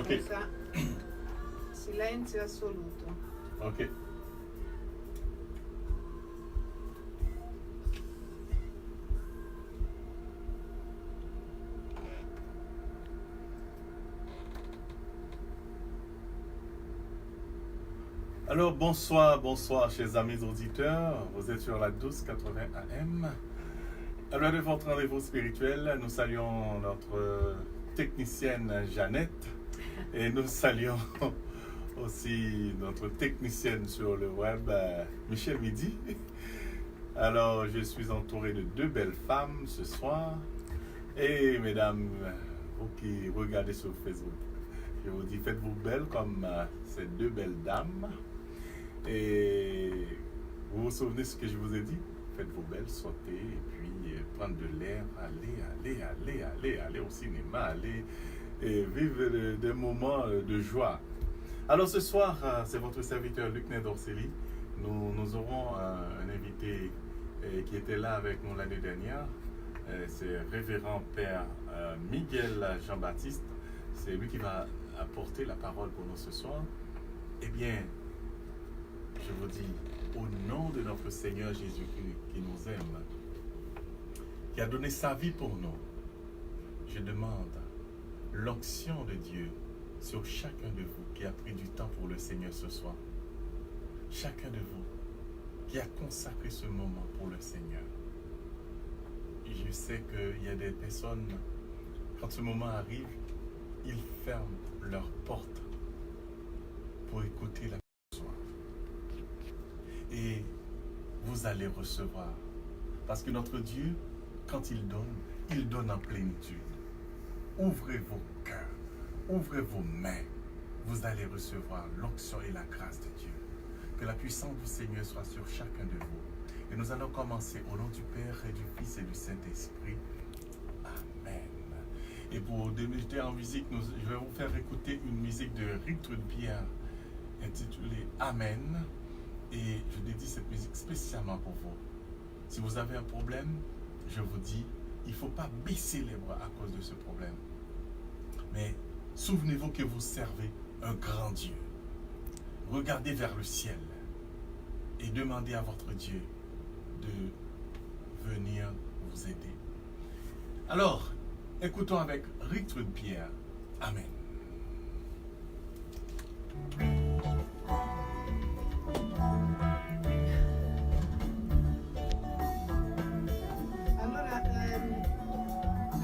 Ok. Scusa. Silenzio assoluto. Ok. Alors bonsoir chers amis auditeurs, vous êtes sur la 1280 AM. À l'heure de votre rendez-vous spirituel, nous saluons notre technicienne Jeannette et nous saluons aussi notre technicienne sur le web, Michel Midi. Alors je suis entouré de deux belles femmes ce soir et mesdames, vous qui regardez sur Facebook, je vous dis faites-vous belles comme ces deux belles dames. Et vous vous souvenez ce que je vous ai dit? Faites-vous belles, sautez et puis prendre de l'air, allez au cinéma, allez et vivre des moments de joie. Alors ce soir, c'est votre serviteur Luc Nedorceli. Nous aurons un invité qui était là avec nous l'année dernière. C'est Révérend Père Miguel Jean-Baptiste. C'est lui qui va apporter la parole pour nous ce soir. Eh bien, je vous dis, au nom de notre Seigneur Jésus-Christ qui nous aime, qui a donné sa vie pour nous, je demande l'onction de Dieu sur chacun de vous qui a pris du temps pour le Seigneur ce soir. Chacun de vous qui a consacré ce moment pour le Seigneur. Je sais qu'il y a des personnes, quand ce moment arrive, ils ferment leurs portes pour écouter la soir. Et vous allez recevoir. Parce que notre Dieu, quand il donne en plénitude. Ouvrez vos cœurs, ouvrez vos mains. Vous allez recevoir l'onction et la grâce de Dieu. Que la puissance du Seigneur soit sur chacun de vous. Et nous allons commencer au nom du Père et du Fils et du Saint-Esprit. Amen. Et pour débuter en musique, je vais vous faire écouter une musique de Rick Trudpierre intitulée Amen. Et je dédie cette musique spécialement pour vous. Si vous avez un problème, je vous dis, il ne faut pas baisser les bras à cause de ce problème. Mais souvenez-vous que vous servez un grand Dieu. Regardez vers le ciel et demandez à votre Dieu de venir vous aider. Alors, écoutons avec Rick Trudpierre. Amen.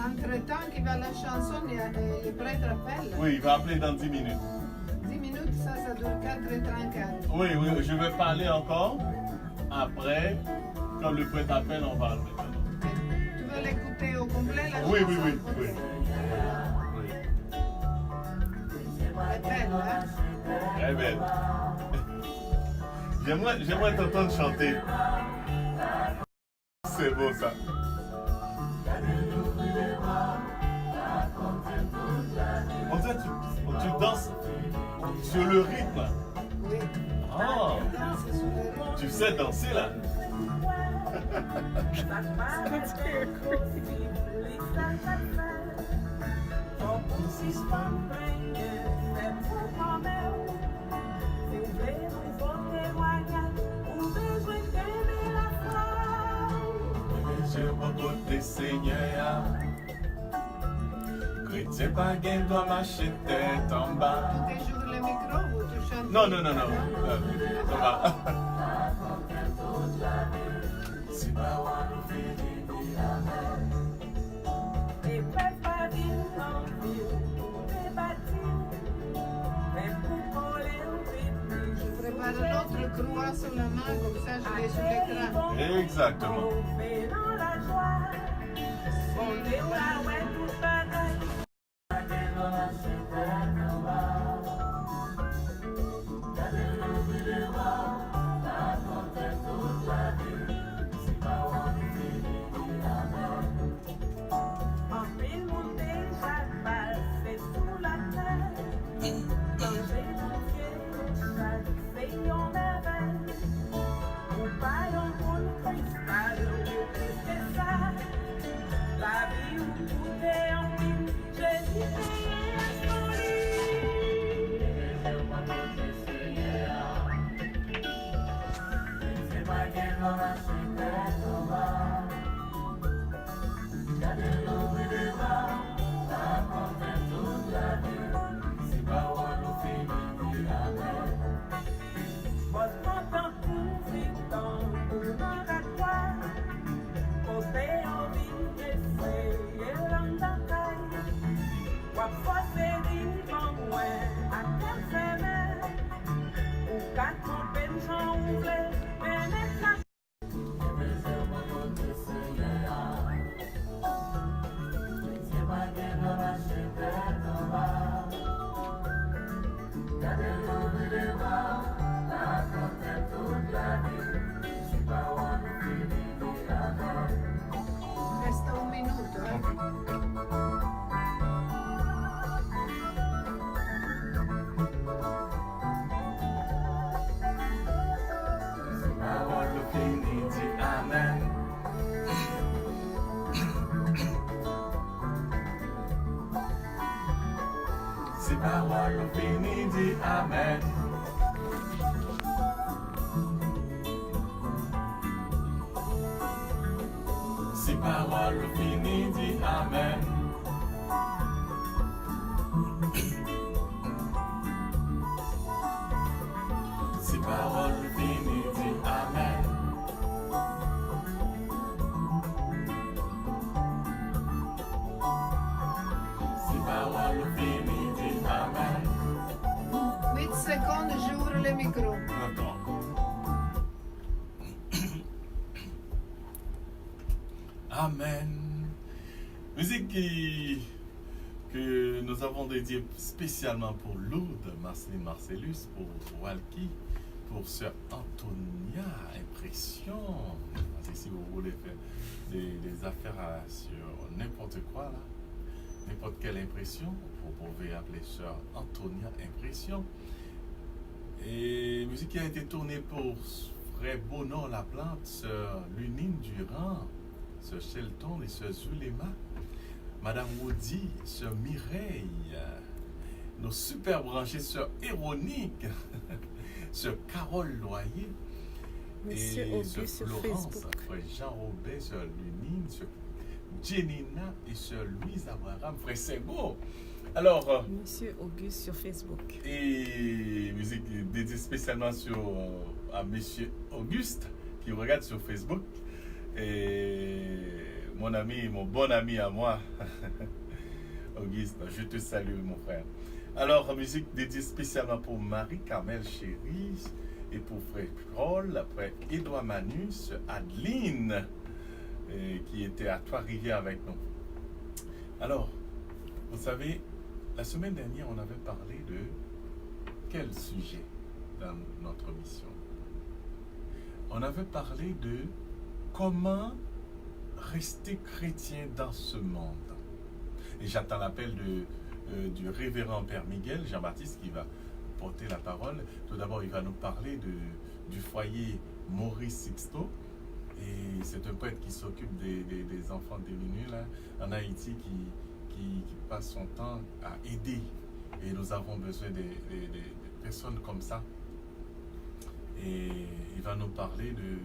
Entre-temps qu'il va la chanson, le prêtre appelle. Oui, il va appeler dans 10 minutes. 10 minutes, ça dure 4h34. Oui, je vais parler encore. Après, quand le prêtre appelle, on va le mettre. Tu veux l'écouter au complet, la Oui, chanson? oui. Elle est belle, hein? Très belle. J'aimerais t'entendre chanter. C'est beau ça. On dirait que tu danses sur le rythme. Oui. Ah, C'est sur le rythme. tu sais danser là. Je m'en Seigneur. Chrétien pas gain doit marcher tête en bas. Tu joues le micro ou tu chantes? Non. Ça va. Je prépare l'autre croix sur la main, comme ça je l'ai sur l'écran. Exactement. La vie où tout est en vie, Jésus est Si parole ou fini, dis Amen. Si parole ou fini, dis Amen. Si parole ou fini, dis Amen. Si parole ou fini, dis Amen. 8 secondes, j'ouvre le micro. D'accord. Amen. Musique que nous avons dédiée spécialement pour Lourdes, Marceline Marcellus, pour Walkie, pour Sœur Antonia, Impression. Si vous voulez faire des affaires sur n'importe quoi, là, n'importe quelle impression, vous pouvez appeler Sœur Antonia, Impression. Et musique qui a été tournée pour Frère Bonan Laplante, Sœur Lunine Durand, Sœur Shelton et Sœur Zulema, Madame Woody, Sœur Mireille, nos super branchés Sœur Héronique, Sœur Carole Loyer, Monsieur et Auguste Sœur sur Florence, Facebook. Frère Jean-Robert, Sœur Lunine, Sœur Jenina et Sœur Louise Abraham, Frère Sego. Alors, Monsieur Auguste sur Facebook. et musique dédiée spécialement à Monsieur Auguste qui regarde sur Facebook. Et mon ami, mon bon ami à moi, Auguste, je te salue mon frère. Alors, musique dédiée spécialement pour Marie-Carmel Chérie et pour Frère Paul, après Édouard Manus, Adeline, qui était à Trois-Rivières avec nous. Alors, vous savez, la semaine dernière, on avait parlé de quel sujet dans notre mission? On avait parlé de comment rester chrétien dans ce monde. Et j'attends l'appel du révérend Père Miguel Jean-Baptiste qui va porter la parole. Tout d'abord, il va nous parler du foyer Maurice Sixto. Et c'est un prêtre qui s'occupe des enfants démunis là, en Haïti qui passe son temps à aider. Et nous avons besoin de personnes comme ça. Et il va nous parler de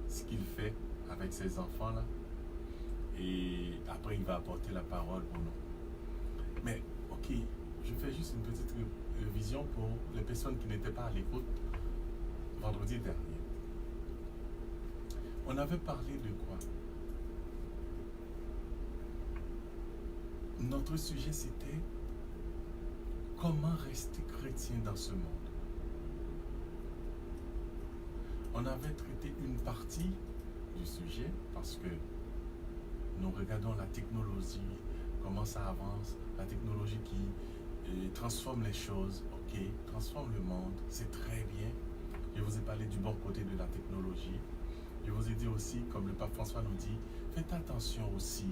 ce qu'il fait avec ses enfants-là. Et après, il va apporter la parole pour nous. Mais, ok, je fais juste une petite vision pour les personnes qui n'étaient pas à l'écoute vendredi dernier. On avait parlé de quoi? Notre sujet, c'était comment rester chrétien dans ce monde. On avait traité une partie du sujet parce que nous regardons la technologie, comment ça avance, la technologie qui transforme les choses, ok, transforme le monde, c'est très bien. Je vous ai parlé du bon côté de la technologie. Je vous ai dit aussi, comme le pape François nous dit, faites attention aussi.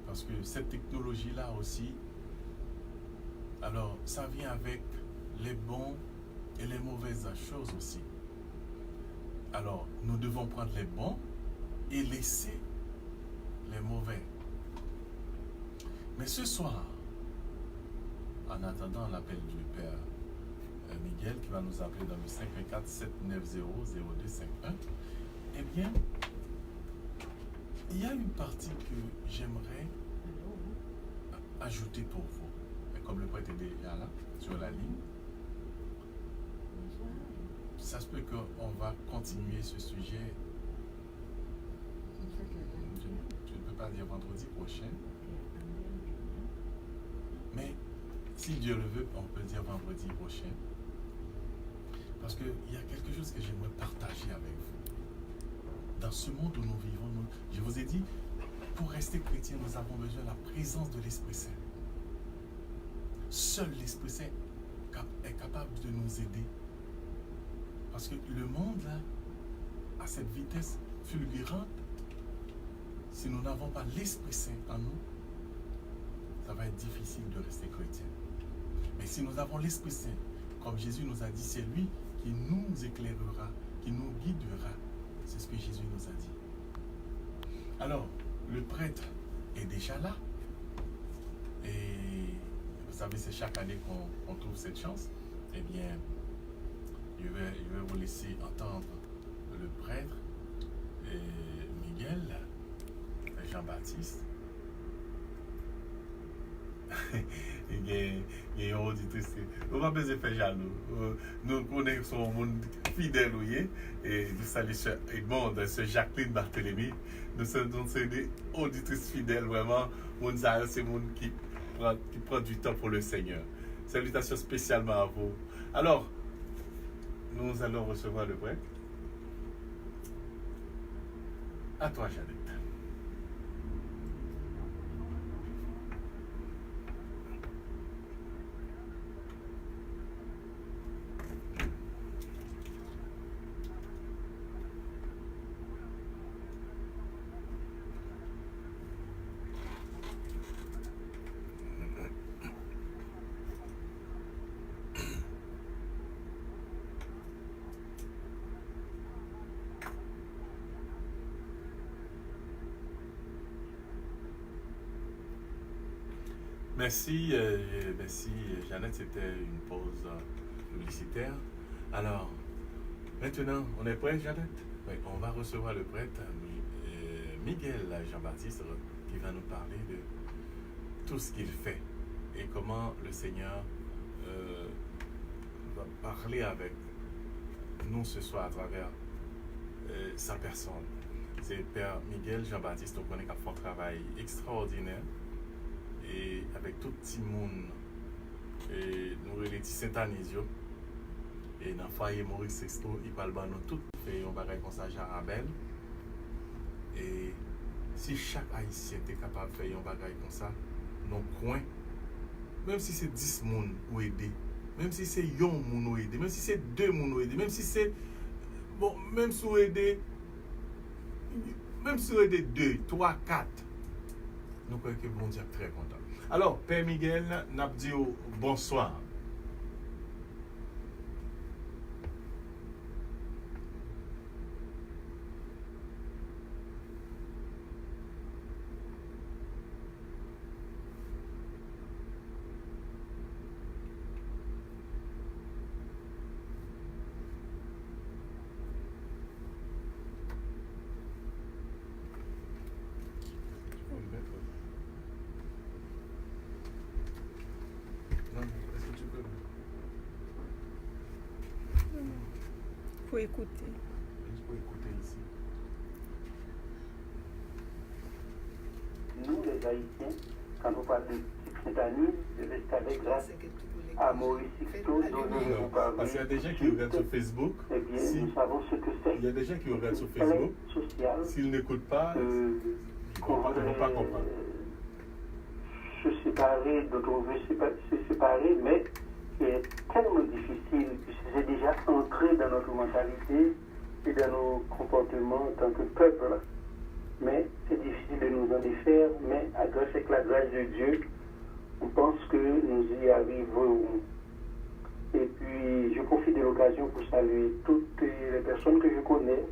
Parce que cette technologie-là aussi, alors ça vient avec les bons et les mauvaises choses aussi. Alors, nous devons prendre les bons et laisser les mauvais. Mais ce soir, en attendant l'appel du Père Miguel qui va nous appeler dans le 514 790 0251, eh bien, il y a une partie que j'aimerais ajouter pour vous. Et comme le prêtre est déjà là, sur la ligne, ça se peut qu'on va continuer ce sujet. Je ne peux pas dire vendredi prochain. Mais si Dieu le veut, on peut dire vendredi prochain. Parce qu'il y a quelque chose que j'aimerais partager avec vous. Dans ce monde où nous vivons, je vous ai dit, pour rester chrétien, nous avons besoin de la présence de l'Esprit Saint. Seul l'Esprit Saint est capable de nous aider. Parce que le monde, là, à cette vitesse fulgurante, si nous n'avons pas l'Esprit Saint en nous, ça va être difficile de rester chrétien. Mais si nous avons l'Esprit Saint, comme Jésus nous a dit, c'est lui qui nous éclairera, qui nous guidera. C'est ce que Jésus nous a dit. Alors, le prêtre est déjà là. Et savez, c'est chaque année qu'on trouve cette chance. Eh bien, je vais vous laisser entendre le prêtre Miguel Jean-Baptiste. Il y a une auditrice. On va pas faire jaloux. Nous connaissons un monde fidèle et nous saluons Sœur Edmond, Sœur Jacqueline Barthélemy. Nous sommes des auditrices fidèles, vraiment. C'est le monde qui prend du temps pour le Seigneur. Salutations spécialement à vous. Alors, nous allons recevoir le prêtre. À toi, Jeannette. Merci Jeannette, c'était une pause publicitaire. Alors, maintenant, on est prêt, Jeannette? Oui, on va recevoir le prêtre Miguel Jean-Baptiste qui va nous parler de tout ce qu'il fait et comment le Seigneur va parler avec nous ce soir à travers sa personne. C'est Père Miguel Jean-Baptiste, on connaît qu'il fait un travail extraordinaire. Et avec tout petit monde, nous les petits Saint-Anisio, et dans le foyer Maurice Sexto, il parle de nous tout, fait un bagage comme ça, Jarabel. Et si chaque Haïtien était capable de faire un bagage comme ça, dans le coin, même si c'est 10 personnes ou aider, même si c'est 1 personne ou aider, même si c'est 2 personnes ou aider, même si c'est. Bon, même si vous aidez 2, 3, 4. Nous croyons que bon Dieu est très content. Alors, Père Miguel, n'a dit bonsoir. Faut écouter. Il faut écouter ici. Nous, les Haïtiens, quand on parle de Saint-Denis, de l'escalade grâce à Maurice Sixto, dont nous vous parlons. Parce qu'il y a des gens qui regardent sur Facebook. Eh bien, nous savons ce que c'est. Il y a des gens qui regardent sur Facebook. S'ils n'écoutent pas, ils ne vont pas comprendre. Se séparer, d'autres veulent se séparer, mais c'est tellement difficile, puisque c'est déjà entré dans notre mentalité et dans nos comportements en tant que peuple. Mais c'est difficile de nous en défaire, mais avec la grâce de Dieu, on pense que nous y arriverons. Et puis, je profite de l'occasion pour saluer toutes les personnes que je connais,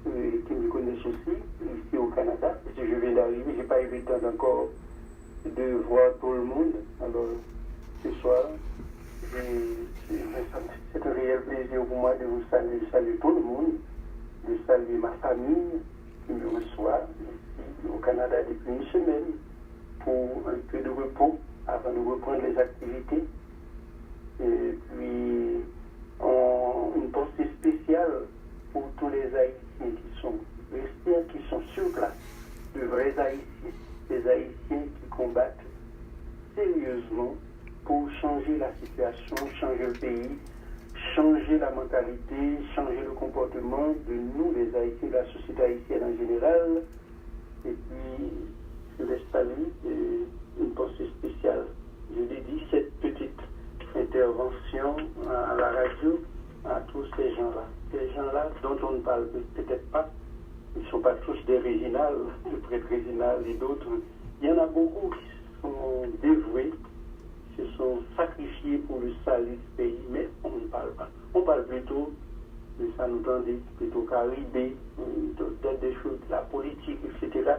et qui me connaissent aussi, ici au Canada, parce que je viens d'arriver, je n'ai pas eu le temps encore de voir tout le monde. Alors, ce soir, c'est un réel plaisir pour moi de vous saluer, de saluer tout le monde, de saluer ma famille qui me reçoit ici au Canada depuis une semaine pour un peu de repos avant de reprendre les activités. Et puis, une pensée spéciale pour tous les Haïtiens qui sont restés, qui sont sur place, de vrais Haïtiens, des Haïtiens qui combattent sérieusement pour changer la situation, changer le pays, changer la mentalité, changer le comportement de nous, les Haïtiens, de la société haïtienne en général. Et puis, je laisse saluer une pensée spéciale. Je dédie cette petite intervention à la radio à tous ces gens-là. Ces gens-là dont on ne parle peut-être pas, ils ne sont pas tous des Réginal, des prêtres Réginal et d'autres. Il y en a beaucoup qui sont dévoués, qui se sont sacrifiés pour le salut du pays, mais on ne parle pas. On parle plutôt de ça, nous tendait plutôt Caribé, d'autres des choses, la politique, etc.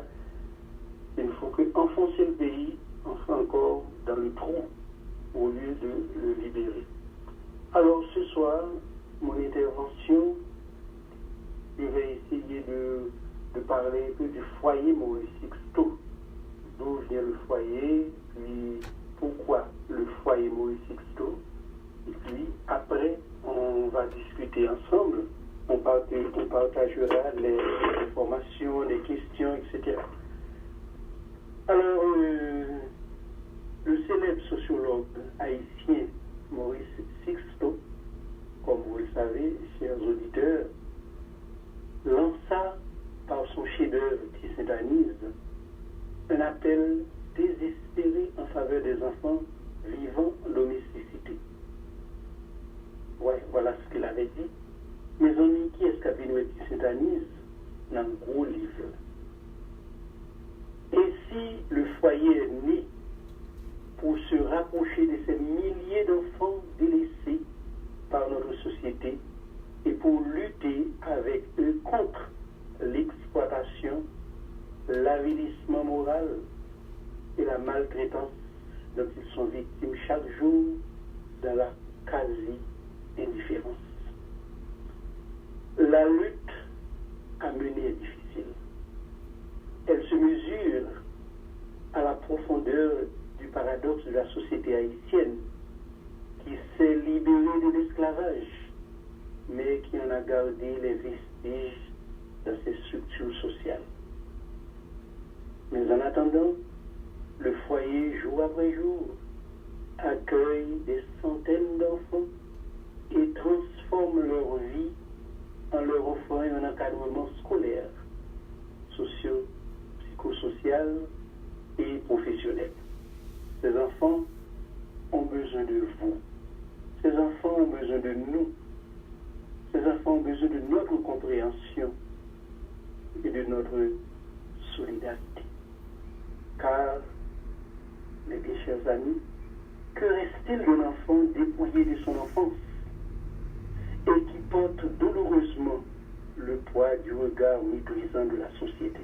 Il ne faut que enfoncer le pays, enfin encore dans le trou au lieu de le libérer. Alors ce soir, mon intervention, je vais essayer de parler un peu du foyer Maurice Sixto. D'où vient le foyer, puis pourquoi le foyer Maurice Sixto. Et puis après, on va discuter ensemble, on partagera les informations, les questions, etc. Alors, le célèbre sociologue haïtien Maurice Sixto, comme vous le savez, chers auditeurs, lança par son chef-d'œuvre qui s'éternise un appel désespéré en faveur des enfants vivant domesticité. Ouais, voilà ce qu'il avait dit. Mes amis, qui est-ce qui qui s'éternise dans un gros livre? Et si le foyer est né pour se rapprocher de ces milliers d'enfants délaissés par notre société et pour lutter avec eux contre l'exploitation, l'avilissement moral et la maltraitance dont ils sont victimes chaque jour dans la quasi-indifférence. La lutte à mener est difficile. Elle se mesure à la profondeur du paradoxe de la société haïtienne qui s'est libérée de l'esclavage, mais qui en a gardé les vestiges dans ses structures sociales. Mais en attendant, le foyer, jour après jour, accueille des centaines d'enfants et transforme leur vie en leur offrant un encadrement scolaire, socio-psychosocial et professionnel. Ces enfants ont besoin de vous. Ces enfants ont besoin de nous. Ces enfants ont besoin de notre compréhension et de notre solidarité. Car, mes bien chers amis, que reste-t-il d'un enfant dépouillé de son enfance et qui porte douloureusement le poids du regard méprisant de la société?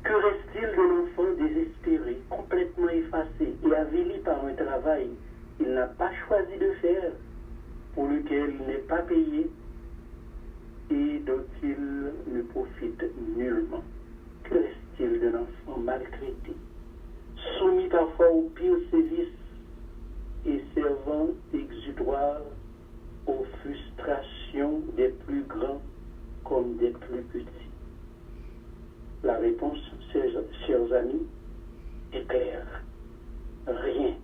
Que reste-t-il d'un enfant désespéré, complètement effacé et avili par un travail qu'il n'a pas choisi de faire, pour lequel il n'est pas payé et dont il ne profite nullement? Que reste-t-il d'un enfant maltraité, soumis parfois aux pires sévices et servant d'exutoire aux frustrations des plus grands comme des plus petits? La réponse, chers amis, est claire. Rien.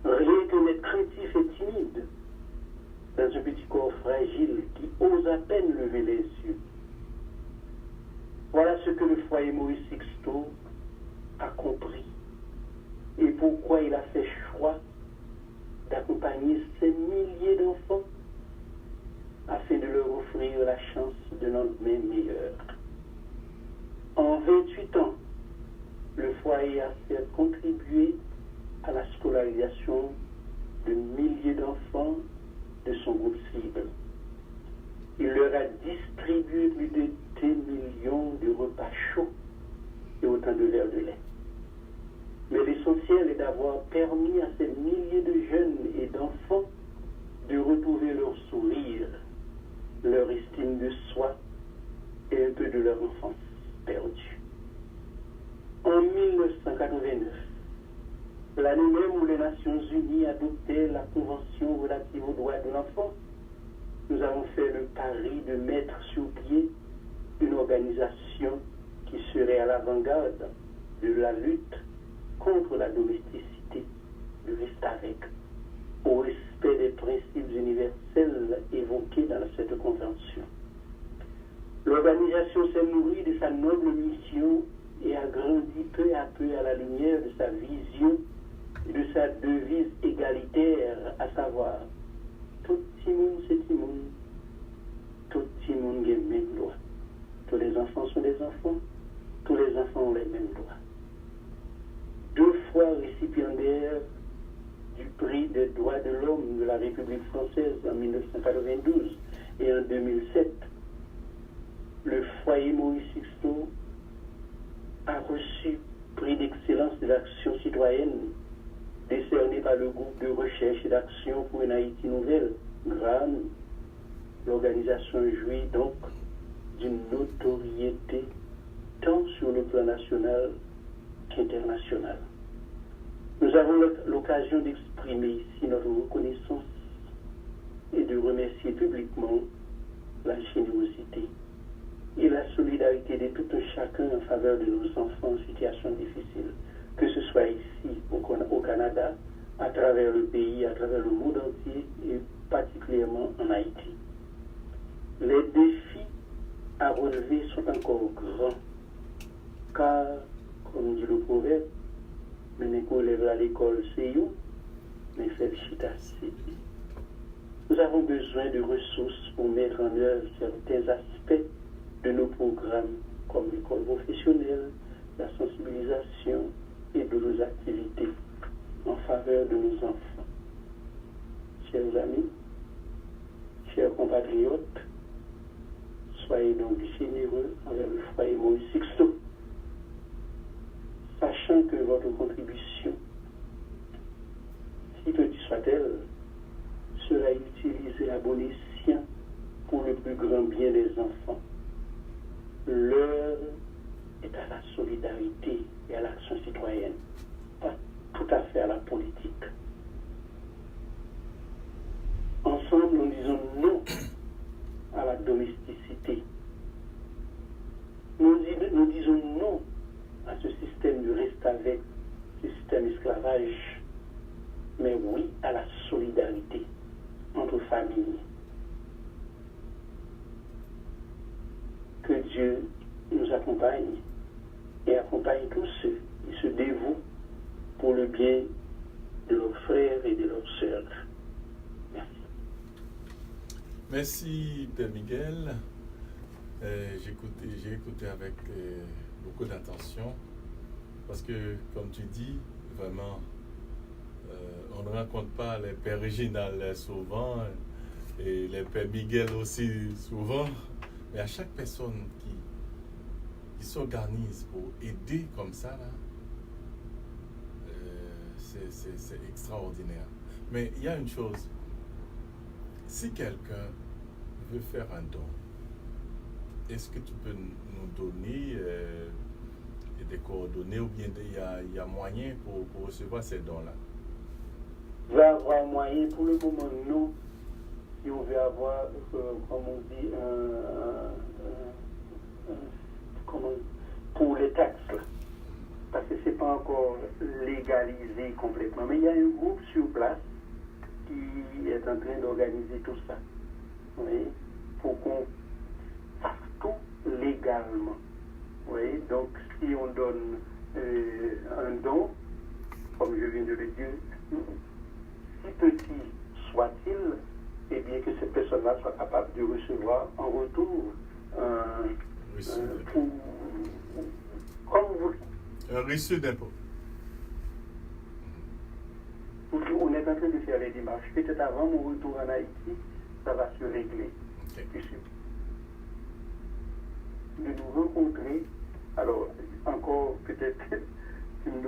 Rien que d'être craintif et timide dans un petit corps fragile qui ose à peine lever les yeux. Voilà ce que le foyer Maurice Sixto a compris et pourquoi il a fait choix d'accompagner ces milliers d'enfants afin de leur offrir la chance de lendemain meilleur. En 28 ans, le foyer a fait contribuer à la scolarisation de milliers d'enfants de son groupe cible. Il leur a distribué plus de 2 millions de repas chauds et autant de verres de lait. Mais l'essentiel est d'avoir permis à ces milliers de jeunes et d'enfants de retrouver leur sourire, leur estime de soi et un peu de leur enfance perdue. En 1989, l'année même où les Nations Unies adoptaient la Convention relative aux droits de l'enfant, nous avons fait le pari de mettre sur pied une organisation qui serait à l'avant-garde de la lutte contre la domesticité du Reste-Avec, au respect des principes universels évoqués dans cette convention. L'organisation s'est nourrie de sa noble mission et a grandi peu à peu à la lumière de sa vision et de sa devise égalitaire, à savoir tout le monde c'est tout le monde, tout le monde a les mêmes droits. Tous les enfants sont des enfants, tous les enfants ont les mêmes droits. 2 fois récipiendaire du prix des droits de l'homme de la République française en 1992 et en 2007, le foyer Maurice Sixto a reçu prix d'excellence de l'action citoyenne décerné par le groupe de recherche et d'action pour une Haïti nouvelle, GRAN. L'organisation jouit donc d'une notoriété tant sur le plan national qu'international. Nous avons l'occasion d'exprimer ici notre reconnaissance et de remercier publiquement la générosité et la solidarité de tout un chacun en faveur de nos enfants en situation difficile, que ce soit ici au Canada, à travers le pays, à travers le monde entier et particulièrement en Haïti. Les défis à relever sont encore grands, car, comme dit le proverbe, mais qu'on lève à l'école, c'est où, mais fait chita, c'est. Nous avons besoin de ressources pour mettre en œuvre certains aspects de nos programmes, comme l'école professionnelle, la sensibilisation et d'autres activités en faveur de nos enfants. Chers amis, chers compatriotes, soyez donc généreux envers le foyer Moïse Sixto, sachant que votre contribution, si petite soit-elle, sera utilisée à bon escient pour le plus grand bien des enfants. L'heure est à la solidarité et à l'action citoyenne, pas tout à fait à la politique. Ensemble, nous disons non à la domesticité. Nous disons non à ce système de reste avec, ce système esclavage, mais oui à la solidarité entre familles. Que Dieu nous accompagne et accompagne tous ceux qui se dévouent pour le bien de leurs frères et de leurs sœurs. Merci. Merci, Père Miguel. J'ai écouté avec beaucoup d'attention parce que, comme tu dis, vraiment, on ne rencontre pas les Pères Réginal souvent et les Pères Miguel aussi souvent, mais à chaque personne qui s'organise pour aider comme ça, là, c'est extraordinaire. Mais il y a une chose, si quelqu'un veut faire un don, est-ce que tu peux nous donner des coordonnées ou bien il y a moyen pour recevoir ces dons-là? Il va y avoir moyen, pour le moment non, si on veut avoir, comme on dit, pour les taxes, là. Parce que ce n'est pas encore légalisé complètement. Mais il y a un groupe sur place qui est en train d'organiser tout ça. Oui, pour qu'on fasse tout légalement. Oui, donc si on donne un don, comme je viens de le dire, si petit soit-il, eh bien que cette personne-là soit capable de recevoir en retour un reçu d'impôt. On est en train de faire les démarches. Peut-être avant mon retour en Haïti, ça va se régler. Okay. De nous rencontrer. Alors, encore peut-être, tu me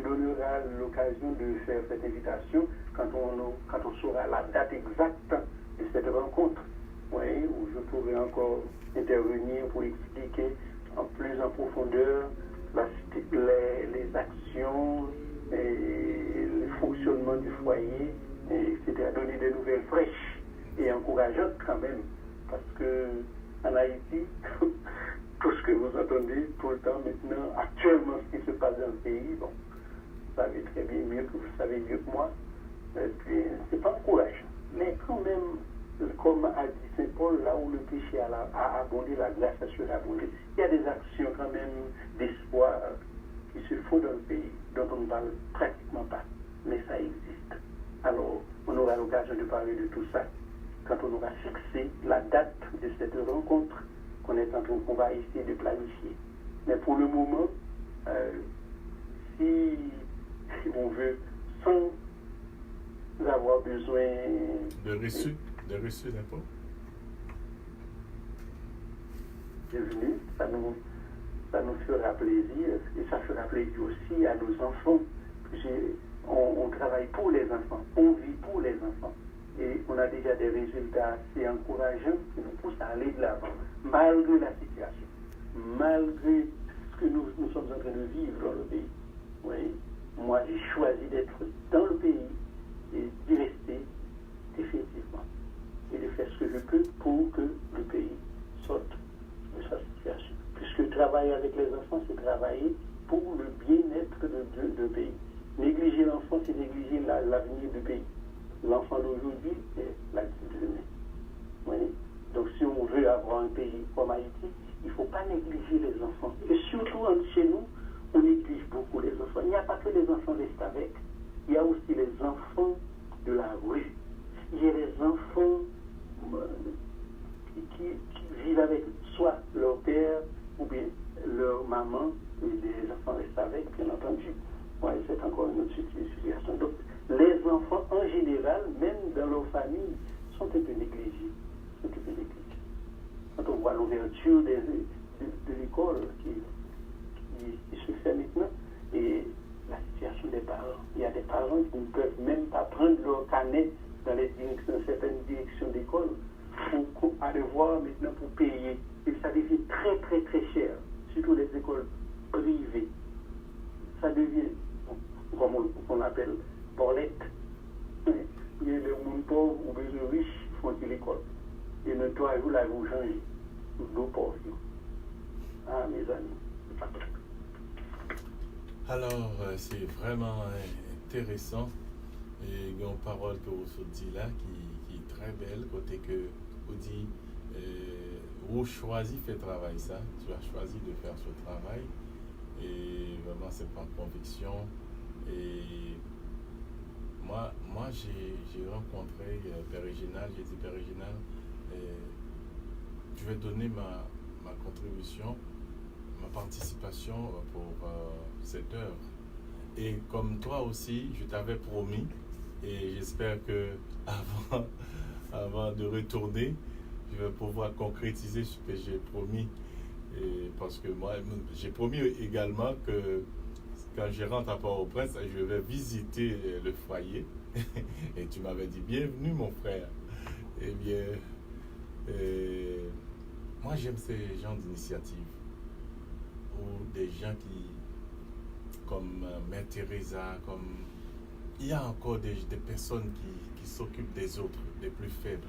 donneras l'occasion de faire cette invitation quand on saura la date exacte de cette rencontre. Oui, où je pourrai encore intervenir pour expliquer plus en profondeur les actions et le fonctionnement du foyer, etc. Donner des nouvelles fraîches et encourageantes quand même. Parce que en Haïti, tout ce que vous entendez tout le temps maintenant, actuellement ce qui se passe dans le pays, bon, vous savez très bien mieux que vous savez mieux que moi, c'est pas encourageant. Mais quand même, comme a dit Saint Paul, là où le péché a abondé, la grâce a surabondé. Il y a des actions quand même d'espoir qui se font dans le pays, dont on ne parle pratiquement pas, mais ça existe. Alors, on aura l'occasion de parler de tout ça quand on aura fixé la date de cette rencontre qu'on va essayer de planifier. Mais pour le moment, si on veut, sans avoir besoin de reçu d'impôt, devenu, ça nous fera plaisir et ça fera plaisir aussi à nos enfants. travaille pour les enfants, on vit pour les enfants. Et on a déjà des résultats assez encourageants qui nous poussent à aller de l'avant, malgré la situation, malgré ce que nous sommes en train de vivre dans le pays. Oui. Moi, j'ai choisi d'être dans le pays et d'y rester définitivement. Et de faire ce que je peux pour que le pays sorte de sa situation. Puisque travailler avec les enfants, c'est travailler pour le bien-être de pays. Négliger l'enfant, c'est négliger l'avenir du pays. L'enfant d'aujourd'hui est l'adulte de demain. Oui. Donc si on veut avoir un pays comme Haïti, il ne faut pas négliger les enfants. Et surtout chez nous, on néglige beaucoup les enfants. Il n'y a pas que les enfants restent avec, il y a aussi les enfants de la rue. Il y a les enfants qui vivent avec soit leur père ou bien leur maman, et les enfants restent avec, bien entendu. Ouais, c'est encore une autre situation. Donc, les enfants en général, même dans leur famille, sont un peu négligés. Quand on voit l'ouverture de l'école qui se fait maintenant, et la situation des parents. Il y a des parents qui ne peuvent même pas prendre leur canet dans certaines directions d'école pour aller voir maintenant pour payer. Et ça devient très très très cher, surtout les écoles privées. Ça devient, comme on appelle, borlette. Il y a les gens pauvres ou les riches qui font de l'école. Et le 3 jours, là, ils vont changer. Nos pauvres. Ah, mes amis. Alors, c'est vraiment intéressant. Et il y a une parole que vous dites là qui est très belle, côté que vous dites, vous choisissez de faire travail ça, tu as choisi de faire ce travail, et vraiment c'est par conviction. Et moi j'ai rencontré Père Réginald, j'ai dit Père Réginald, je vais donner ma contribution, ma participation pour cette œuvre. Et comme toi aussi, je t'avais promis, et j'espère que avant de retourner, je vais pouvoir concrétiser ce que j'ai promis. Et parce que moi, j'ai promis également que quand je rentre à Port-au-Prince, je vais visiter le foyer. Et tu m'avais dit, bienvenue mon frère. Eh bien, moi j'aime ces genres d'initiatives, ou des gens qui, comme Mère Teresa, comme il y a encore des personnes qui s'occupent des autres, des plus faibles.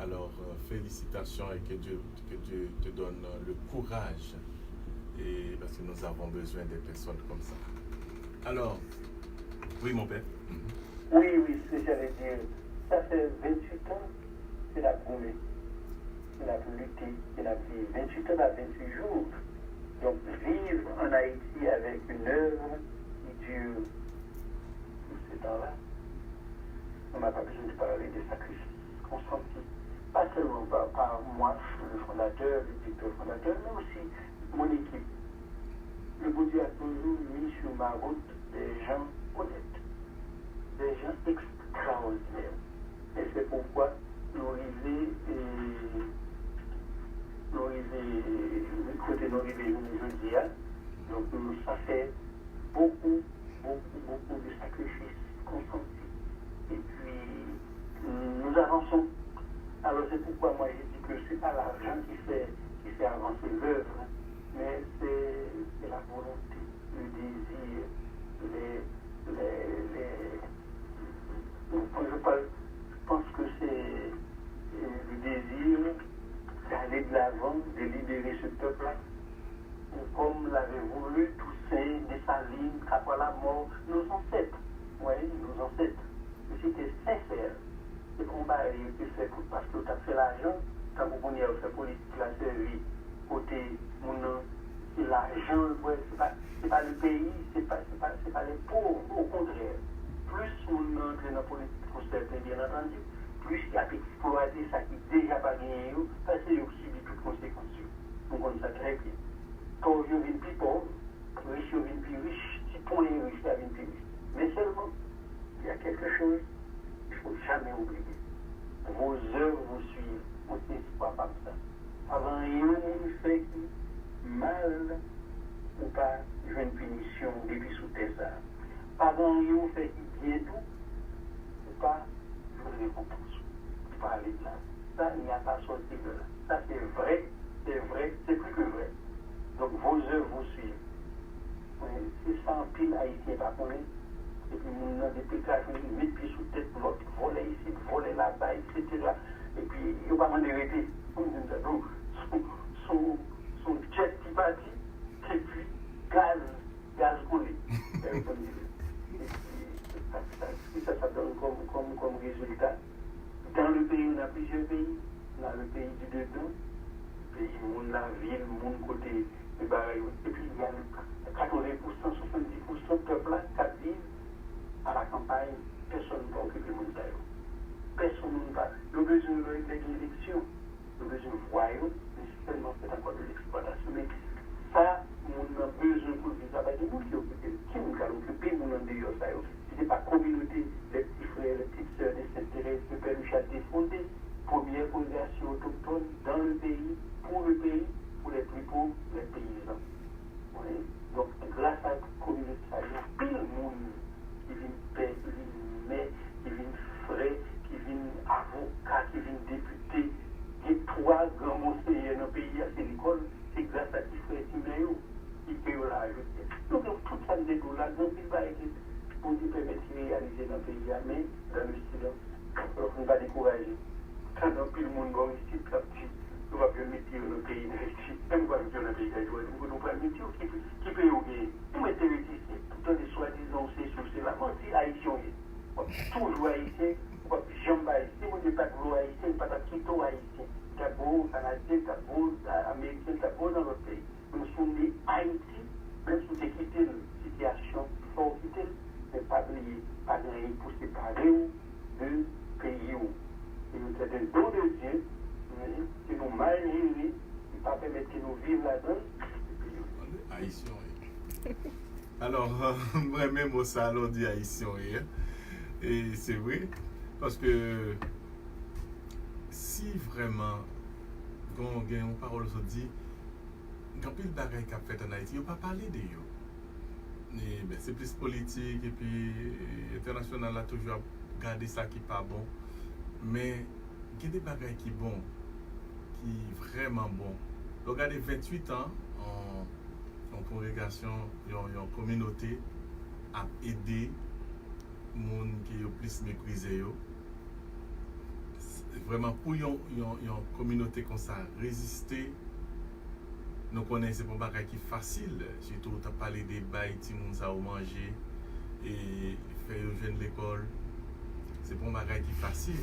Alors, félicitations et que Dieu te donne le courage, et parce que nous avons besoin de personnes comme ça. Alors, oui mon père. Oui, ce que j'allais dire, ça fait 28 ans que la brûlé, qu'il a lutté, qu'il a pris 28 ans à 28 jours. Donc, vivre en Haïti avec une œuvre qui dure tout ce temps-là, on n'a pas besoin de parler des sacrifices consentis. Pas seulement par moi, le fondateur, le directeur fondateur, mais aussi mon équipe. Le bon Dieu a toujours mis sur ma route des gens honnêtes, des gens extraordinaires. Et c'est pourquoi nous arrivons côté nous arrivons aujourd'hui. Donc ça fait beaucoup de sacrifices consentis. Et puis nous avançons. Alors c'est pourquoi moi j'ai dit que ce n'est pas l'argent qui fait avancer l'œuvre, mais c'est la volonté, le désir, je pense que c'est le désir d'aller de l'avant, de libérer ce peuple-là. Comme l'avait voulu Toussaint, Dessalines, après la mort, nos ancêtres. Oui, nos ancêtres. C'était sincère. Ce combat a été fait parce que tu as fait l'argent, quand vous avez fait politique, la servie, côté mon c'est l'argent, c'est pas le pays, c'est pas les pauvres, au contraire. Plus on entre dans la politique concertée, bien entendu, plus il y a exploité ça qui déjà pas gagné, parce qu'il y a aussi toutes conséquences. Donc on sait très bien. Quand je viens plus pauvre, riche, je viens plus riche, si point est riche, je viens plus riche. Mais seulement, il y a quelque chose qu'il ne faut jamais oublier. Vos œuvres vous suivent, on ne sait pas comme ça. Avant, il y a un fait mal ou pas, je une punition depuis sous tes armes. Avant, il y a un fait bien tout, c'est pas une récompense. Faut pas aller de là. Ça, il n'y a pas sorti de là. Ça, c'est vrai, c'est plus que vrai. Donc, vos œuvres vous suivent. Oui, c'est ça en pile haïtien, pas qu'on est. Et puis, mon a des pécages, il met pieds sous tête, l'autre voler ici, voler là-bas, etc. Et puis, il va m'en arrêter. Donc, son jet qui partit, et puis, gaz coulé. Et puis, ça donne comme résultat. Dans le pays, on a plusieurs pays. On a le pays du dedans, le pays, la ville, mon côté, et puis il y a 80%, 70% de peuple qui vivent à la campagne. Personne ne va occuper le monde d'ailleurs. Personne ne va. Le besoin de l'élection, le besoin de voyou, mais seulement c'est encore de l'exploitation. Mais ça, on a besoin pour vivre. Ça va être nous qui occupons. Qui nous a occupé, mon en dehors, ça. Si ce n'est pas communauté, les petits frères, les petites sœurs, les intérêts, le père Luchat défondé. Première population autochtone dans le pays, pour les plus pauvres, les paysans. Oui. Donc, grâce à la communauté, il y a plein de monde qui vient père, qui vient maire, qui vient frère, qui vient avocat, qui vient député. Il y a 3 grands conseillers dans le pays, c'est l'école, c'est grâce à qui frère Timéo, qui peut la ajouter. Donc, tout ça, c'est tout là, donc il va être pour nous permettre de réaliser dans le pays, mais dans le silence. Alors, on ne va pas décourager. Quand tout le monde va ici, on va bien mettre dans le pays d'Haïti. Même quand on va dans le pays d'Haïti, on va pas mettre qui peut y aller. Nous mettons ici, tout le temps, soi-disant, c'est la mort, c'est haïtien. Toujours haïtien, on va jamais haïtien, on n'est pas de haïtien, on n'est pas de quito haïtien. D'abord, canadien, d'abord, américain, d'abord dans notre pays. Nous sommes nés Haïti, même si on a quitté une situation fort quitter, mais pas oublier, pas de rien pour séparer de pays. C'est un don de Dieu qui nous mal gérés, qui ne pas permettre que nous vivions là-dedans. Haïtien. Alors, moi-même, au salon dit haïtien. Et c'est vrai, parce que si vraiment, quand on a une parole, on dit, quand il y a des bagages qui ont fait en Haïti, on ne peut pas parler de eux. C'est plus politique, et puis international a toujours gardé ça qui n'est pas bon. Mais il y a des bagages qui sont bons, qui sont vraiment bons. Regardez 28 ans en congrégation, en communauté, à aider les gens qui ont plus méprisé. Vraiment, pour une communauté comme ça, résister, nous connaissons pas un bagage qui est facile. Surtout, tu as parlé des bails, qui ont manger et faire jeune l'école. C'est pas un bagage qui est facile.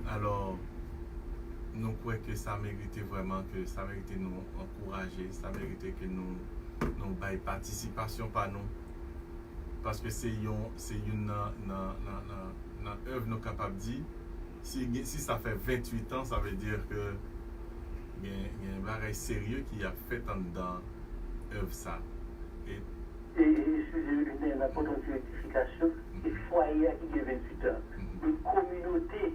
Alors, nous croyons que ça méritait vraiment, que ça méritait nous encourager, ça méritait que nous bail participation par nous. Parce que c'est une œuvre nous capable de dire, si ça fait 28 ans, ça veut dire que il y a un bagage sérieux qui a fait dans l'œuvre ça. Et excusez-moi, la potentielle rectification, il faut aller à qui a 28 ans. Une communauté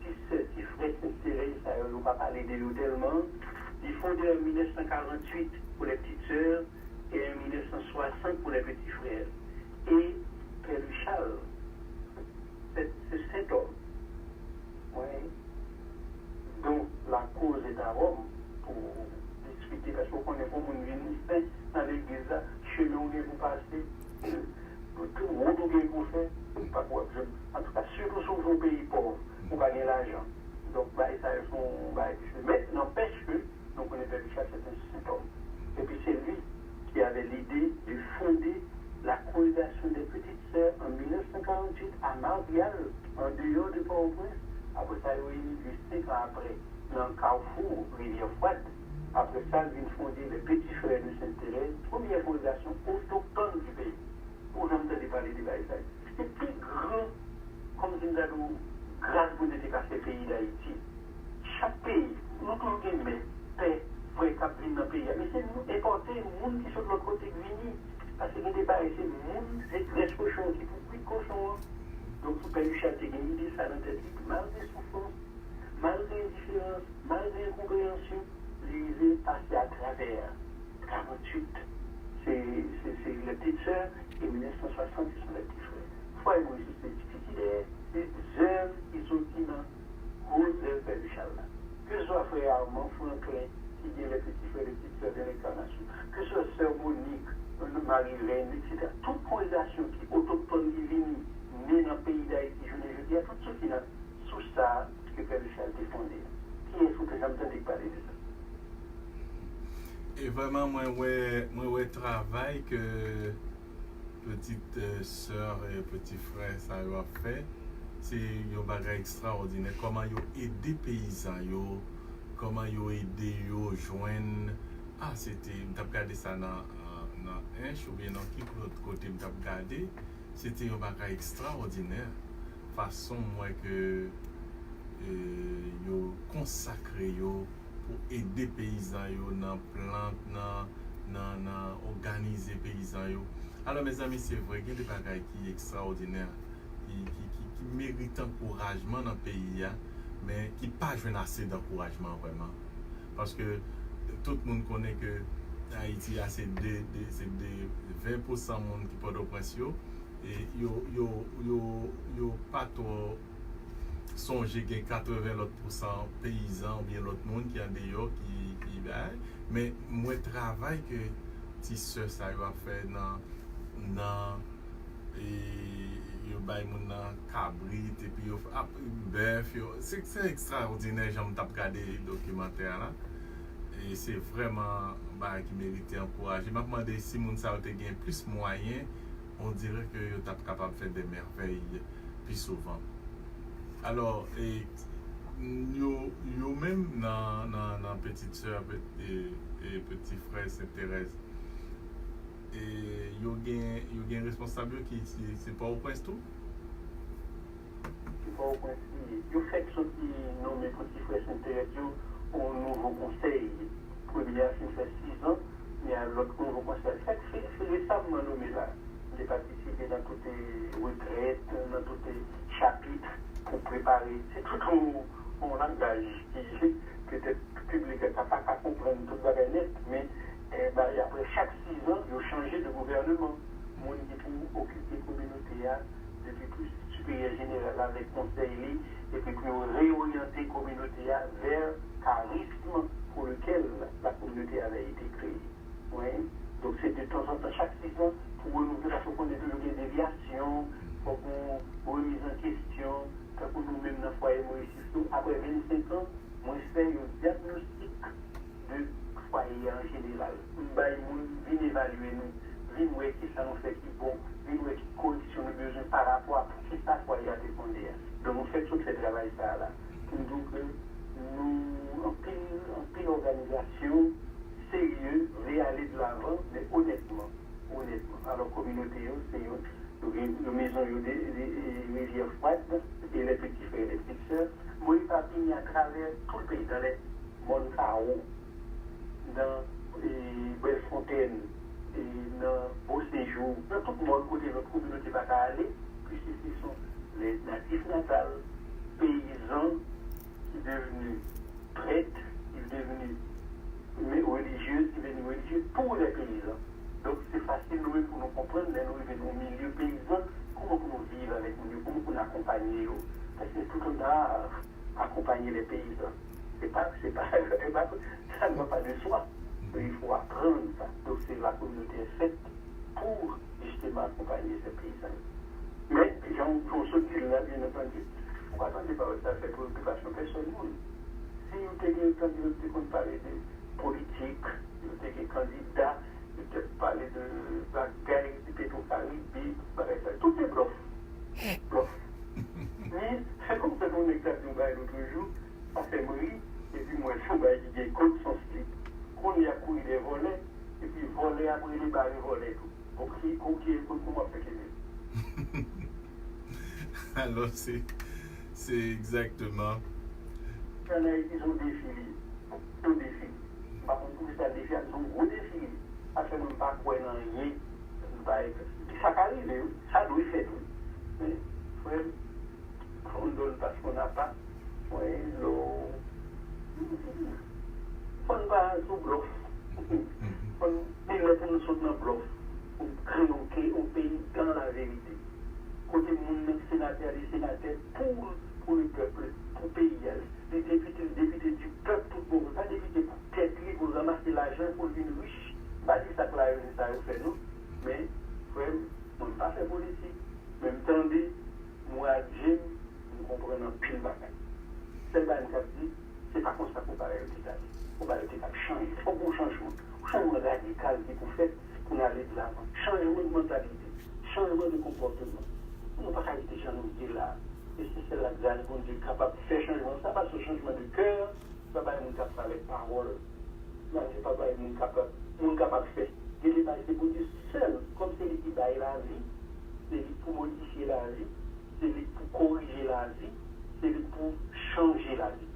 qui ferait s'intéresser, ça ne va pas parler de nous tellement. Ils fondé en 1948 pour les petites sœurs et en 1960 pour les petits frères. Et Père Charles, c'est cet homme. Oui. Donc la cause est à Rome pour discuter, parce qu'on connaît pas mon ministère dans l'église là, chemin où vous passez, tout le monde bien vous faire, pas quoi. En tout cas, surtout sur vos pays pauvres, pour gagner l'argent. Donc, ça mais n'empêche que, donc on est Richard, c'est un saint homme. Et puis c'est lui qui avait l'idée de fonder la congrégation des petites sœurs en 1948 à Marvial, en dehors de Port-au-Prince. Après ça, il est 5 ans après, dans le Carrefour, Rivière-Froide. Après ça, il vient fonder les petits frères de Sainte-Thérèse, première congrégation autochtone du pays. Pour nous entendre parler des bagages. C'est plus grand, comme nous avons grâce pour nous à ces pays d'Haïti. Chaque pays, nous avons des paix, frère Capline dans le pays. Mais c'est nous importer les gens qui sont de l'autre côté de Guinée. Parce que les débats, c'est le monde, c'est les cochons qui font plus de cochons. Donc, il peut y châter une idée, ça dans la tête, malgré souffrance, malgré indifférence, malgré incompréhension, les passer à travers 48. C'est les petites sœurs, et 1960, ce sont les petits frères. vraiment, moi, travail que petite sœur et petit frère, ça a fait, c'est un bagage extraordinaire. Comment ils aident les paysans, comment ils aident les joindre. Ah, c'était, je regardé ça dans un, ou bien dans qui l'autre côté, je regardé, c'était un bagage extraordinaire. Façon, moi, que yo consacré yo pour aider les paysans yo dans plantes, dans organiser les paysans yo. Alors mes amis, c'est vrai qu'il y a des bagages qui sont extraordinaires, qui méritent encouragement dans le pays, mais qui pas jouent assez d'encouragement vraiment. Parce que tout le monde connaît que Haïti c'est des 20% de monde qui portent oppression et yo pas trop songer qu'il y a 80% paysans ou bien l'autre monde qui est en dehors qui mais moi travail que ti sœur ça va faire dans et yo bay moun nan cabrit et puis yo bœuf c'est extraordinaire. J'aime t'a regarder documentaire là et c'est vraiment qui mérite encourager. M'a demandé si moun ça te gain plus moyen, on dirait que yo t'a capable de faire des merveilles plus souvent. Alors, yo même dans petite sœur et petit frère Sainte-Thérèse, et yo gen responsable qui c'est pas au point tout. C'est pas au point. Yo fait ce qui nommé petit frère Sainte-Thérèse au nouveau conseil. Premier ça fait 6 ans, mais à l'autre nouveau conseil. C'est récemment nommé là. J'ai participé dans toutes les retraites, dans tous les chapitres. Pour préparer, c'est tout mon langage qui peut-être public n'a pas qu'à comprendre tout le net, mais après chaque 6 ans, ils ont changé de gouvernement. Mon qui pour occuper la communauté depuis plus supérieur général avec conseil et puis pour réorienter la communauté vers le charisme pour lequel la communauté avait été créée. Oui. Donc c'est de temps en temps, chaque 6 ans, pour renouveler la qu'on ait des déviations, pour qu'on remise en question. Pour nous-mêmes dans le foyer Maurice, après 25 ans, moi je fais un diagnostic de foyer en général. Nous venons évaluer nous, venons voir qui ça nous fait qui bon, venons voir qui correction nos besoins par rapport à ce que ça foyer a dépendé. Donc on fait tout ce travail ça là. Donc nous, en pile organisation, sérieux, veut aller de l'avant, mais honnêtement. Alors communauté, c'est nos maisons des rivières froides et les petits frères et les petites sœurs. Moi, je suis à travers tout le pays, dans les Montcao, dans les Bellefontaine, dans Beau-Séjour, dans tout le monde côté notre communauté va aller, puisque ce sont les natifs natals, paysans, qui sont devenus prêtres, qui sont devenus religieux, qui sont devenus religieux pour les paysans. Donc c'est facile pour nous comprendre, mais nous vivons au milieu paysan, comment nous vivons avec nous, comment nous accompagnons. Parce que tout le monde a accompagné les paysans. Ça ne va pas de soi. Il faut apprendre ça. Donc c'est la communauté faite pour justement accompagner ces paysans. Mais pour ceux qui l'ont bien entendu, vous attendez pas ça fait préoccupation personnelle. Si vous avez entendu parler de politique, vous avez candidat, peut-être parler de la guerre du Pétro-Caribe, tout est bluff. Mais c'est comme ça qu'on exerce l'autre jour, ça fait mourir, et puis moi, je suis contre son slip. On y a couru des volets, et puis voler après les barres volets. Donc, comment faire Alors, c'est exactement. Ils ont défilé. Tout défilé. Par contre, ça défilé, ils ont gros défilé. Parce que nous ne pas quoi dans rien. Ça arrive, ça doit faire tout. Mais, on donne parce qu'on n'a pas. On va sous bluff. On nous saute dans bluff. On crée un pays dans la vérité. Côté mon sénateur, les sénateurs pour le peuple, pour le pays. Les députés du peuple, tout le monde. Pas députés pour tête pour ramasser l'argent pour le riche. Pas dit ça que ça fait nous, mais on ne pas fait politique. Même temps, moi, Jim, nous comprenons pile bagaille. C'est là que dit, c'est pas comme ça qu'on parle de l'État. On parle de l'État changer. Il faut qu'on change. changement radical qui pour faire pour aller de l'avant. Changement de mentalité, changement de comportement. On n'a pas qu'à rester dans nos dire là. Et c'est celle-là que bon Dieu est capable de faire changement. Ça passe au changement de cœur, ça va être capable avec parole. Non, c'est pas être capable de faire. Il est passé pour Dieu seul, comme c'est lui qui baille la vie, c'est lui pour modifier la vie, c'est lui pour corriger la vie, c'est lui pour changer la vie.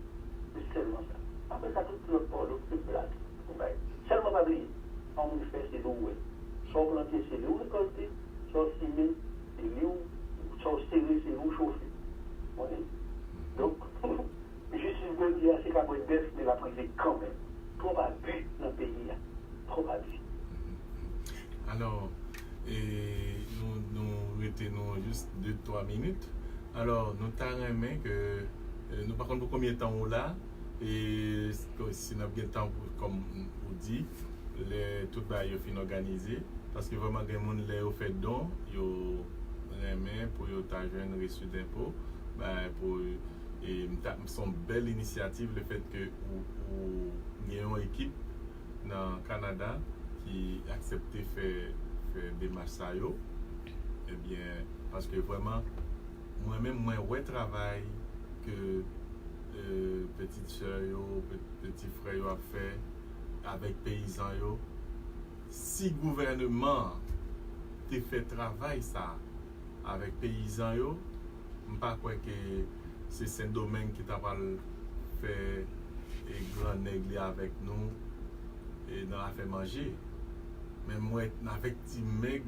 C'est seulement ça. Après ça, tout le monde c'est blague. Seulement pas briller. On nous fait c'est l'eau. Soit planter, c'est l'eau récolter, soit simer, c'est l'eau, soit serrer, c'est l'eau chauffer. Donc, justice de Dieu, c'est qu'à moi baisse de la privée quand même. Trop abus dans le pays. Trop abus. Alors, nous retenons juste 2-3 minutes. Alors, nous t'aimons que nous par contre pour combien de temps on là et si nous avons le temps comme on dit, tout va être fin organisé parce que vraiment des gens les ont fait don, ils aiment pour y avoir un reçu d'impôt, pour et c'est une belle initiative le fait que nous avons une équipe dans le Canada qui accepté faire des marches à eux. Eh bien, parce que vraiment, moi-même, moi, travail que petite soeur, petit frère a fait avec paysans. Si le gouvernement te fait travail ça avec paysans, je ne pas croire que c'est un domaine qui t'a pas fait et grand nègre avec nous et dans la fait manger. Mais moi, avec des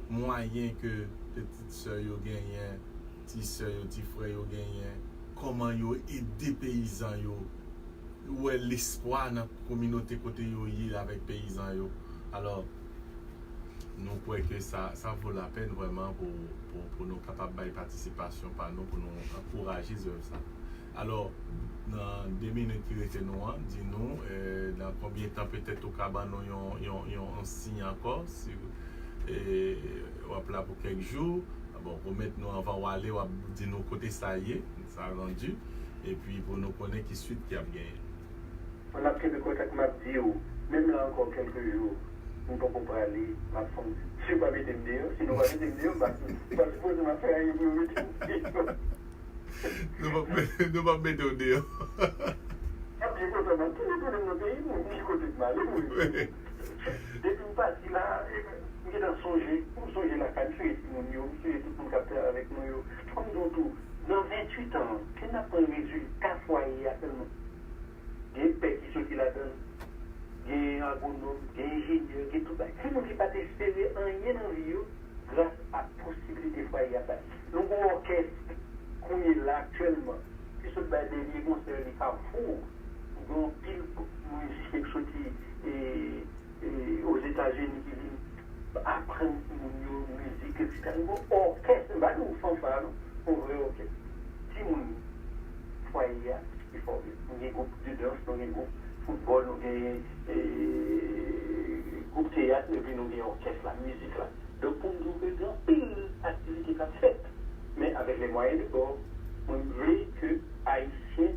moyens que petite soeur yo gagne, petit soeur yo, petit frère yo gagne, comment yo aider paysans yo, où est l'espoir dans la communauté côté yo y avec paysans yo. Alors nous croyons que ça vaut la peine vraiment pour nous capables de participation par nous, pour nous encourager ça. Alors, dans 2 minutes qui étaient nous, dis-nous, dans combien de temps peut-être au cabane ils ont signé encore, si, on va là pour quelques jours. Bon, pour maintenant, on va aller, on va dire nos côtés, ça y est, ça a rendu. Et puis pour nous connaître qui suite qui a gagné. On a pris de contact m'a dit, même là encore quelques jours, nous ne pouvons pas aller, ma femme. Si je ne vais pas mettre une vidéo, si nous ne vais pas mettre une vidéo, je vais supposer ma faire un peu de vidéo. Nous ne va pas mettre au dehors. Après, quand on va tout le monde dans le pays, nous ne côté de mal. Depuis une partie là, nous avons songé la qualité, nous avons tout le monde capteur avec nous. Comme tout, dans 28 ans, qui n'a pas un résultat foyer actuellement. Il y a des pères qui sont là-dedans, il y a un agronome, il y a un ingénieur, il y a tout ça. Si nous ne pas espérer rien dans la vie, grâce à la possibilité de foyer à ça. Nous avons un orchestre qu'on est là actuellement, qui se bat des concerts de Carrefour, nous avons pile musique qui aux États-Unis qui viennent apprendre musique, etc. Nous avons un orchestre, nous fanfare, un vrai orchestre. Si nous foyer, il faut nous avons un groupe de danse, nous avons un groupe de football, nous avons un groupe de théâtre, et puis nous avons un orchestre, la musique là. Donc pour nous, nous avons pile d'activités qu'on fait. Mais avec les moyens de bord, on veut que Haïtiens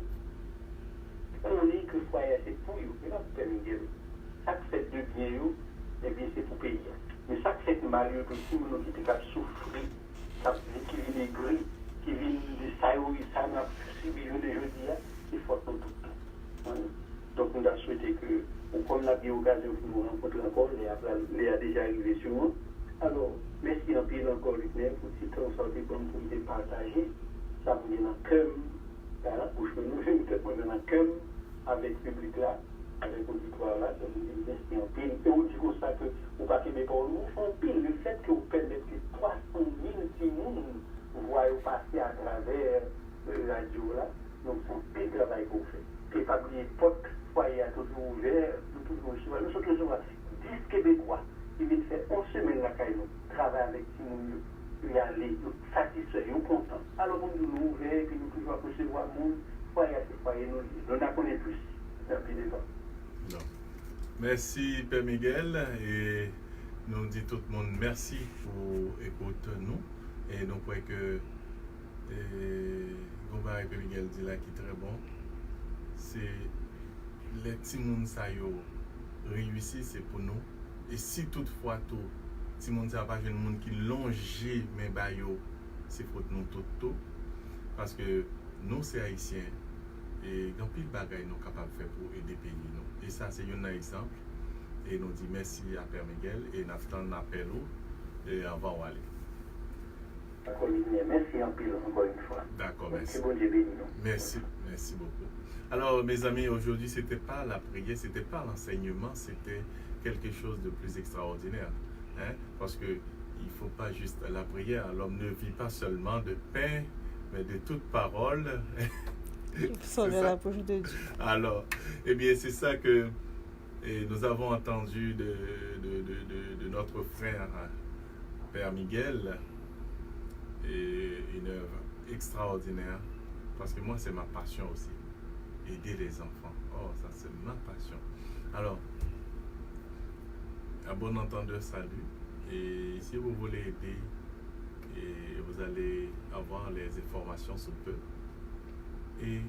connaissent que le foyer c'est pour eux, mais pas pour permettre. Ça qui fait de bien, eh bien c'est pour payer. Mais ça qui fait mal, que si nous qui ont souffert, qui vient des gris, qui vient de ça, ça n'a subi de jeudi, il faut tout le temps. Donc nous avons souhaité que, comme la vie occasion pour nous rencontrer encore, les a déjà arrivé sur nous. Alors, merci en pile encore, Luc-Nel, pour ce temps sorti pour nous partager. Ça vous dit dans le cœur, dans la bouche, nous sommes dans le cœur, avec le public là, avec l'auditoire là, donc merci en pile. Et on dit comme ça que vous ne pouvez pas pour nous, en pile, le fait que vous permettez que 300 000 personnes voient passer à travers la radio là, donc c'est un pile travail qu'on fait. Et pas oublier, porte, foyer à toujours ouvert, nous toujours ouvert. Nous sommes toujours 10 Québécois. Il vient faire 11 semaines la caille, travailler avec Timoun, y aller, satisfait, content. Alors on nous ouvert, puis nous toujours recevoir le monde, foyer à foyer, nous n'en connaissons plus depuis des temps. Non. Merci Père Miguel et nous dit tout le monde merci pour écouter nous et nous croyons que Gomba et Père Miguel dit là qui est très bon, c'est les Timoun Sayo réussir, c'est pour nous. Et si toutefois, tout, si mon Dieu n'a pas le monde qui longe mes baillots, c'est pour nous tout. Parce que nous, c'est haïtiens. Et dans pile bagaille, nous sommes capables de faire pour aider le pays. Et ça, c'est un exemple. Et nous disons merci à Père Miguel. Et nous attendons l'appel et on va aller. Merci en pile encore une fois. D'accord, merci. Bon Dieu béni. Merci beaucoup. Alors, mes amis, aujourd'hui, ce n'était pas la prière, ce n'était pas l'enseignement, c'était quelque chose de plus extraordinaire. Hein? Parce que il ne faut pas juste la prière. L'homme ne vit pas seulement de pain, mais de toute parole. Sur la bouche de Dieu. Alors, eh bien, c'est ça que nous avons entendu de notre frère Père Miguel. Et une œuvre extraordinaire. Parce que moi, c'est ma passion aussi. Aider les enfants. Oh, ça, c'est ma passion. Alors, à bon entendeur, salut. Et si vous voulez aider, et vous allez avoir les informations sous peu. Et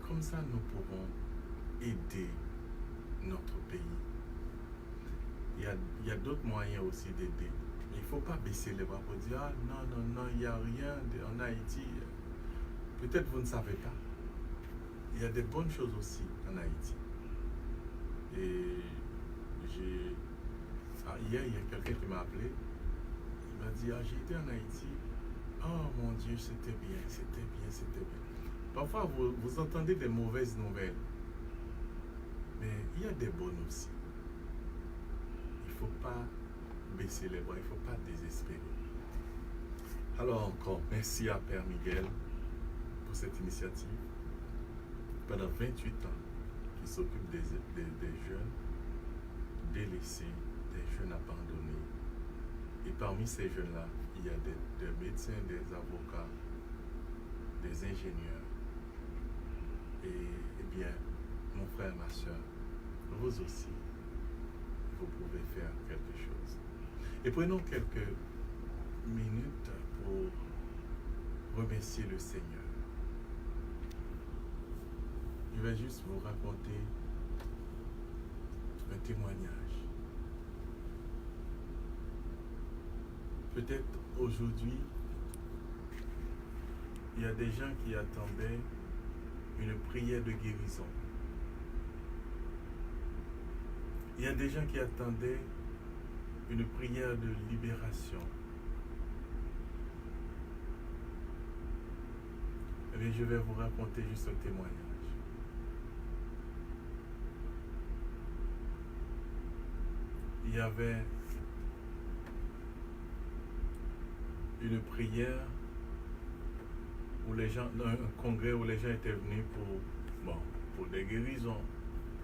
comme ça, nous pourrons aider notre pays. Il y a d'autres moyens aussi d'aider. Il ne faut pas baisser les bras pour dire « Ah non, il n'y a rien en Haïti. » Peut-être vous ne savez pas. Il y a des bonnes choses aussi en Haïti. Et hier, il y a quelqu'un qui m'a appelé. Il m'a dit « Ah, j'ai été en Haïti. Oh mon Dieu, c'était bien. » Parfois, vous entendez des mauvaises nouvelles. Mais il y a des bonnes aussi. Il ne faut pas baisser les bras, il ne faut pas désespérer. Alors encore, merci à Père Miguel pour cette initiative. Pendant 28 ans, qui s'occupe des jeunes délaissés, des jeunes abandonnés. Et parmi ces jeunes-là, il y a des médecins, des avocats, des ingénieurs. Et bien, mon frère, ma soeur, vous aussi, vous pouvez faire quelque chose. Et prenons quelques minutes pour remercier le Seigneur. Je vais juste vous raconter un témoignage. Peut-être aujourd'hui, il y a des gens qui attendaient une prière de guérison. Il y a des gens qui attendaient une prière de libération. Et je vais vous raconter juste un témoignage. Il y avait une prière où les gens, un congrès où les gens étaient venus pour des guérisons.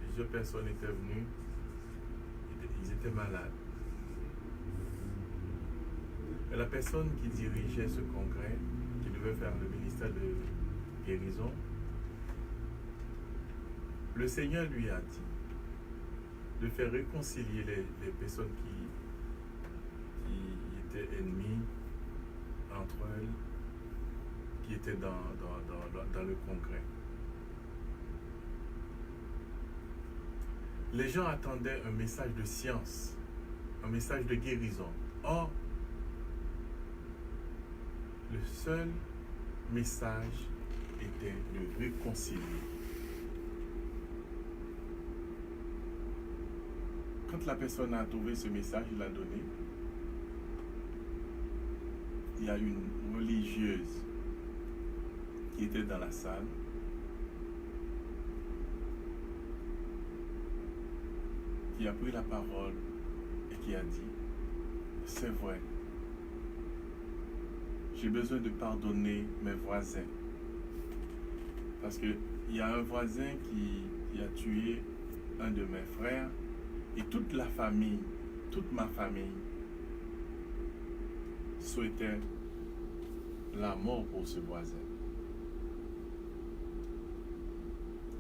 Plusieurs personnes étaient venues, ils étaient malades. Et la personne qui dirigeait ce congrès, qui devait faire le ministère de guérison, le Seigneur lui a dit de faire réconcilier les personnes qui étaient ennemies entre elles, qui étaient dans le congrès. Les gens attendaient un message de science, un message de guérison. Or, le seul message était de réconcilier. Quand la personne a trouvé ce message, il l'a donné. Il y a une religieuse qui était dans la salle. Qui a pris la parole et qui a dit, c'est vrai, j'ai besoin de pardonner mes voisins. Parce qu'il y a un voisin qui a tué un de mes frères et toute la famille, toute ma famille souhaitait la mort pour ce voisin.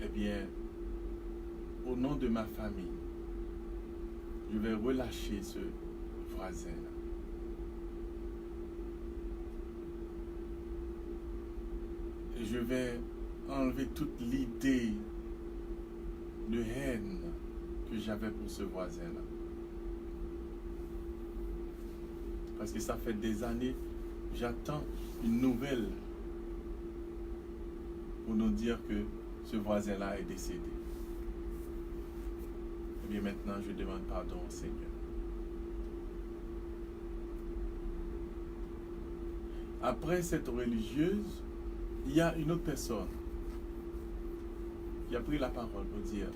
Eh bien, au nom de ma famille, je vais relâcher ce voisin-là. Et je vais enlever toute l'idée de haine que j'avais pour ce voisin-là. Parce que ça fait des années, j'attends une nouvelle pour nous dire que ce voisin-là est décédé. Et bien maintenant, je demande pardon au Seigneur. Après cette religieuse, il y a une autre personne qui a pris la parole pour dire,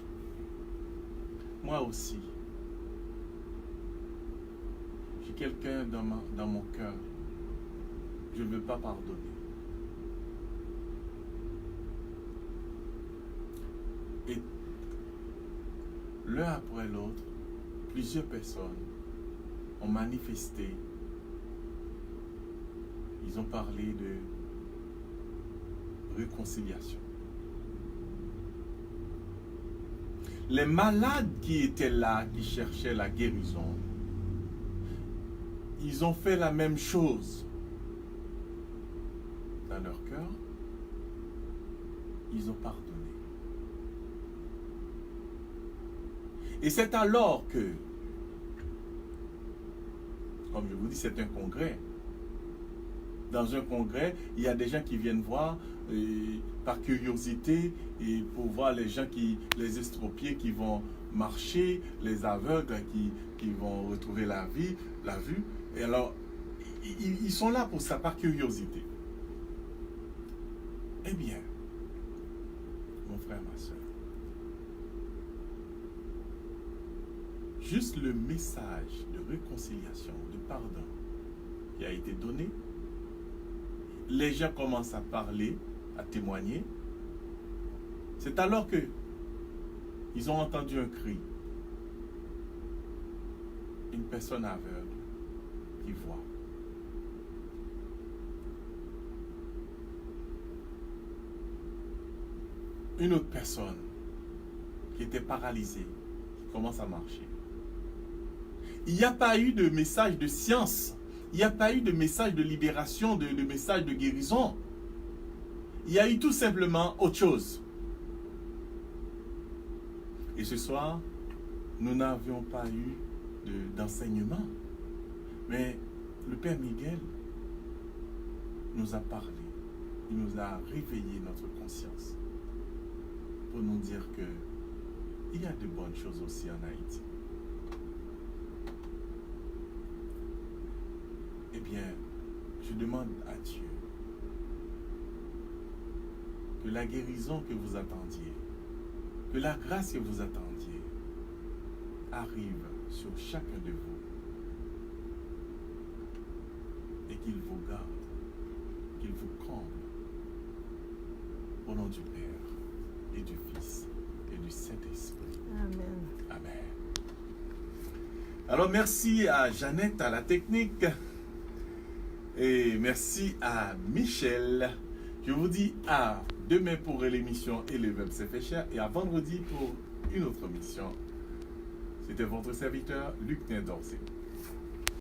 moi aussi, j'ai quelqu'un dans mon cœur, je ne veux pas pardonner. Et l'un après l'autre, plusieurs personnes ont manifesté, ils ont parlé de réconciliation. Les malades qui étaient là, qui cherchaient la guérison, ils ont fait la même chose dans leur cœur. Ils ont pardonné. Et c'est alors que, comme je vous dis, c'est un congrès. Dans un congrès, il y a des gens qui viennent voir par curiosité et pour voir les gens les estropiés qui vont marcher, les aveugles qui vont retrouver la vue. Et alors, ils sont là pour ça, par curiosité. Eh bien, mon frère, ma soeur, juste le message de réconciliation, de pardon qui a été donné, les gens commencent à parler, à témoigner. C'est alors que ils ont entendu un cri. Une personne aveugle qui voit. Une autre personne qui était paralysée, qui commence à marcher. Il n'y a pas eu de message de science. Il n'y a pas eu de message de libération, de message de guérison. Il y a eu tout simplement autre chose. Et ce soir, nous n'avions pas eu d'enseignement. Mais le Père Miguel nous a parlé. Il nous a réveillé notre conscience pour nous dire que il y a de bonnes choses aussi en Haïti. Eh bien, je demande à Dieu que la guérison que vous attendiez, que la grâce que vous attendiez arrive sur chacun de vous et qu'il vous garde, qu'il vous comble au nom du Père et du Fils et du Saint-Esprit. Amen. Amen. Alors merci à Jeannette à la technique et merci à Michel. Je vous dis à demain pour l'émission Et le Web s'est fait cher et à vendredi pour une autre mission. C'était votre serviteur Luc Nindorcé.